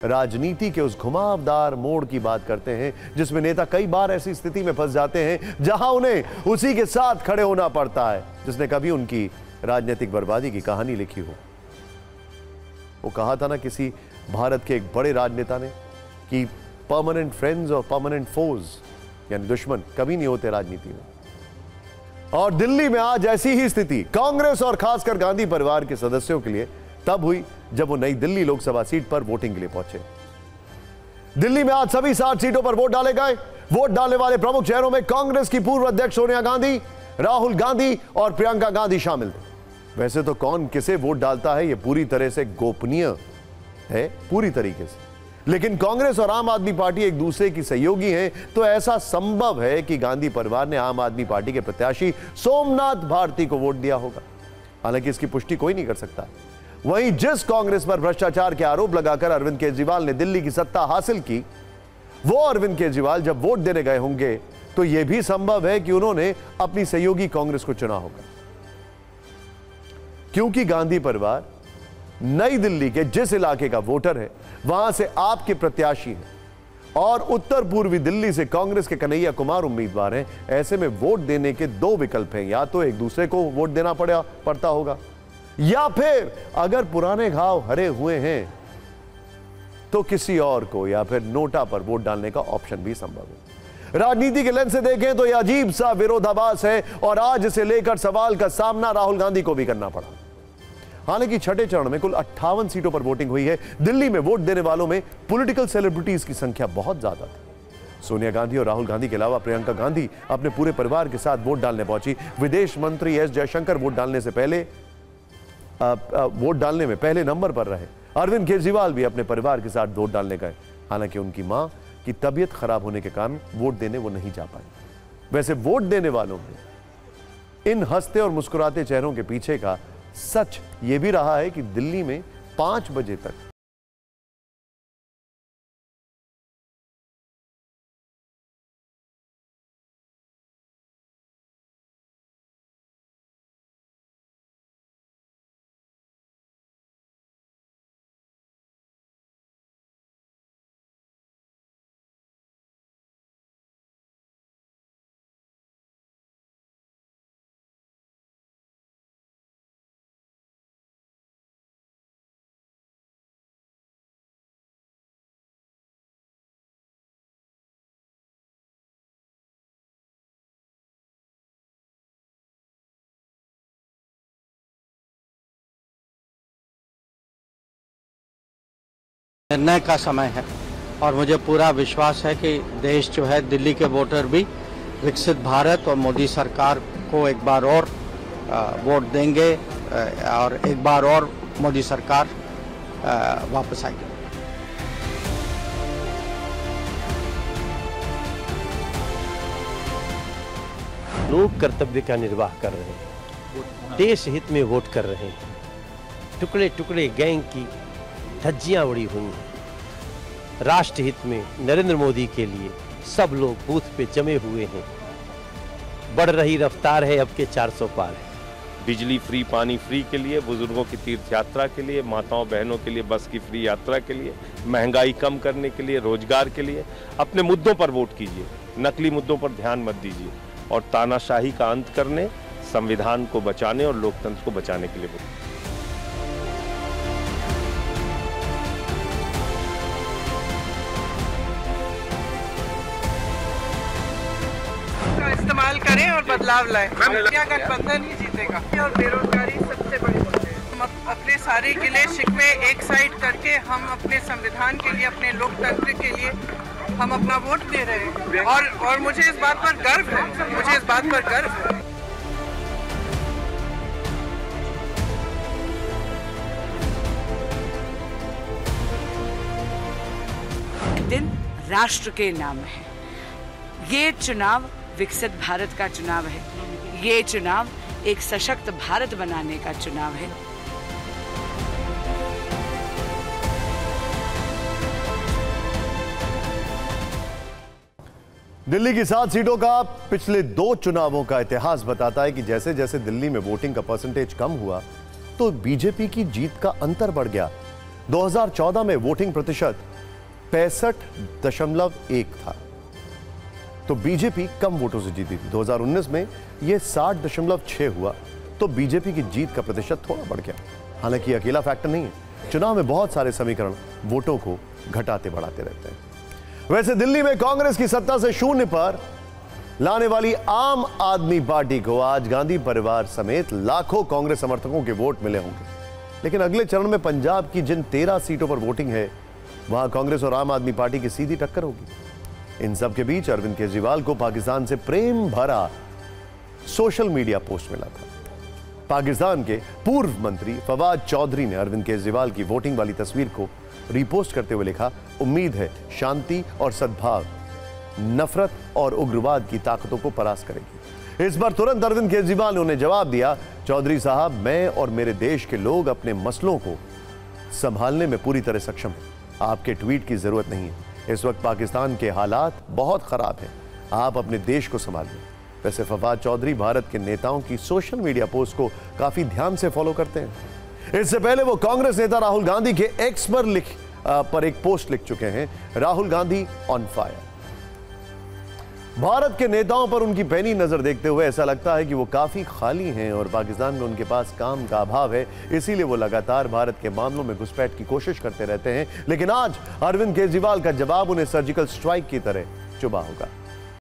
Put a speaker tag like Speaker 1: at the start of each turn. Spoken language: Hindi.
Speaker 1: राजनीति के उस घुमावदार मोड़ की बात करते हैं जिसमें नेता कई बार ऐसी स्थिति में फंस जाते हैं जहां उन्हें उसी के साथ खड़े होना पड़ता है जिसने कभी उनकी राजनीतिक बर्बादी की कहानी लिखी हो। वो कहा था ना किसी भारत के एक बड़े राजनेता ने कि परमानेंट फ्रेंड्स और परमानेंट फोज यानी दुश्मन कभी नहीं होते राजनीति में। और दिल्ली में आज ऐसी ही स्थिति कांग्रेस और खासकर गांधी परिवार के सदस्यों के लिए तब हुई जब वो नई दिल्ली लोकसभा सीट पर वोटिंग के लिए पहुंचे। दिल्ली में आज सभी 60 सीटों पर वोट डाले गए। वोट डालने वाले प्रमुख चेहरों में कांग्रेस की पूर्व अध्यक्ष सोनिया गांधी, राहुल गांधी और प्रियंका गांधी शामिल थे। वैसे तो कौन किसे वोट डालता है यह पूरी तरह से गोपनीय है, पूरी तरीके से, लेकिन कांग्रेस और आम आदमी पार्टी एक दूसरे की सहयोगी हैं, तो ऐसा संभव है कि गांधी परिवार ने आम आदमी पार्टी के प्रत्याशी सोमनाथ भारती को वोट दिया होगा। हालांकि इसकी पुष्टि कोई नहीं कर सकता। वहीं जिस कांग्रेस पर भ्रष्टाचार के आरोप लगाकर अरविंद केजरीवाल ने दिल्ली की सत्ता हासिल की, वो अरविंद केजरीवाल जब वोट देने गए होंगे तो यह भी संभव है कि उन्होंने अपनी सहयोगी कांग्रेस को चुना होगा, क्योंकि गांधी परिवार नई दिल्ली के जिस इलाके का वोटर है वहां से आपके प्रत्याशी हैं और उत्तर पूर्वी दिल्ली से कांग्रेस के कन्हैया कुमार उम्मीदवार हैं। ऐसे में वोट देने के दो विकल्प हैं, या तो एक दूसरे को वोट देना पड़ता होगा, या फिर अगर पुराने घाव हरे हुए हैं तो किसी और को या फिर नोटा पर वोट डालने का ऑप्शन भी संभव है। राजनीति के लेंस से देखें तो यह अजीब सा विरोधाभास है और आज इसे लेकर सवाल का सामना राहुल गांधी को भी करना पड़ा। हालांकि छठे चरण में कुल 58 सीटों पर वोटिंग हुई है। दिल्ली में वोट देने वालों में पॉलिटिकल सेलिब्रिटीज की संख्या बहुत ज्यादा थी। सोनिया गांधी और राहुल गांधी के अलावा प्रियंका गांधी अपने पूरे परिवार के साथ वोट डालने पहुंची। विदेश मंत्री एस जयशंकर वोट डालने में पहले नंबर पर रहे। अरविंद केजरीवाल भी अपने परिवार के साथ वोट डालने गए। हालांकि उनकी मां की तबीयत खराब होने के कारण वोट देने वो नहीं जा पाए। वैसे वोट देने वालों में इन हंसते और मुस्कुराते चेहरों के पीछे का सच यह भी रहा है कि दिल्ली में 5 बजे तक
Speaker 2: निर्णय का समय है और मुझे पूरा विश्वास है कि देश जो है, दिल्ली के वोटर भी विकसित भारत और मोदी सरकार को एक बार और वोट देंगे और एक बार और मोदी सरकार वापस आएगी।
Speaker 3: लोग कर्तव्य का निर्वाह कर रहे हैं, देश हित में वोट कर रहे हैं। टुकड़े टुकड़े गैंग की धज्जियां उड़ी हुई हैं। राष्ट्र हित में नरेंद्र मोदी के लिए सब लोग बूथ पे जमे हुए हैं। बढ़ रही रफ्तार है अब के 400 पार है।
Speaker 4: बिजली फ्री, पानी फ्री के लिए, बुजुर्गों की तीर्थ यात्रा के लिए, माताओं बहनों के लिए बस की फ्री यात्रा के लिए, महंगाई कम करने के लिए, रोजगार के लिए अपने मुद्दों पर वोट कीजिए। नकली मुद्दों पर ध्यान मत दीजिए और तानाशाही का अंत करने, संविधान को बचाने और लोकतंत्र को बचाने के लिए वोट।
Speaker 5: इस्तेमाल करें और बदलाव लाएं। क्या गठबंधन ही जीतेगा और बेरोजगारी सबसे बड़ी मुद्दे है। हम अपने सारे गिले शिकवे एक साइड करके हम अपने संविधान के लिए, अपने लोकतंत्र के लिए हम अपना वोट दे रहे हैं और मुझे इस बात पर गर्व है, मुझे इस बात पर गर्व है।
Speaker 6: दिन राष्ट्र के नाम है। ये चुनाव विकसित भारत का चुनाव है। ये चुनाव एक सशक्त भारत बनाने का चुनाव है।
Speaker 1: दिल्ली की 7 सीटों का पिछले 2 चुनावों का इतिहास बताता है कि जैसे जैसे दिल्ली में वोटिंग का परसेंटेज कम हुआ तो बीजेपी की जीत का अंतर बढ़ गया। 2014 में वोटिंग प्रतिशत 65.1 था, तो बीजेपी कम वोटों से जीती थी। 2019 में यह 60.6 हुआ, तो बीजेपी की जीत का प्रतिशत थोड़ा बढ़ गया। हालांकि अकेला फैक्टर नहीं है, चुनाव में बहुत सारे समीकरण वोटों को घटाते बढ़ाते रहते हैं। वैसे दिल्ली में कांग्रेस की सत्ता से शून्य पर लाने वाली आम आदमी पार्टी को आज गांधी परिवार समेत लाखों कांग्रेस समर्थकों के वोट मिले होंगे। लेकिन अगले चरण में पंजाब की जिन 13 सीटों पर वोटिंग है, वहां कांग्रेस और आम आदमी पार्टी की सीधी टक्कर होगी। इन सब के बीच अरविंद केजरीवाल को पाकिस्तान से प्रेम भरा सोशल मीडिया पोस्ट मिला था। पाकिस्तान के पूर्व मंत्री फवाद चौधरी ने अरविंद केजरीवाल की वोटिंग वाली तस्वीर को रीपोस्ट करते हुए लिखा, उम्मीद है शांति और सद्भाव नफरत और उग्रवाद की ताकतों को परास्त करेगी। इस पर तुरंत अरविंद केजरीवाल ने उन्हें जवाब दिया, चौधरी साहब, मैं और मेरे देश के लोग अपने मसलों को संभालने में पूरी तरह सक्षम हैं। आपके ट्वीट की जरूरत नहीं है। इस वक्त पाकिस्तान के हालात बहुत खराब हैं, आप अपने देश को संभालिए। वैसे फवाद चौधरी भारत के नेताओं की सोशल मीडिया पोस्ट को काफी ध्यान से फॉलो करते हैं। इससे पहले वो कांग्रेस नेता राहुल गांधी के एक्स पर एक पोस्ट लिख चुके हैं, राहुल गांधी ऑन फायर। भारत के नेताओं पर उनकी पैनी नजर देखते हुए ऐसा लगता है कि वो काफी खाली हैं और पाकिस्तान में उनके पास काम का अभाव है, इसीलिए वो लगातार भारत के मामलों में घुसपैठ की कोशिश करते रहते हैं। लेकिन आज अरविंद केजरीवाल का जवाब उन्हें सर्जिकल स्ट्राइक की तरह चुभा होगा।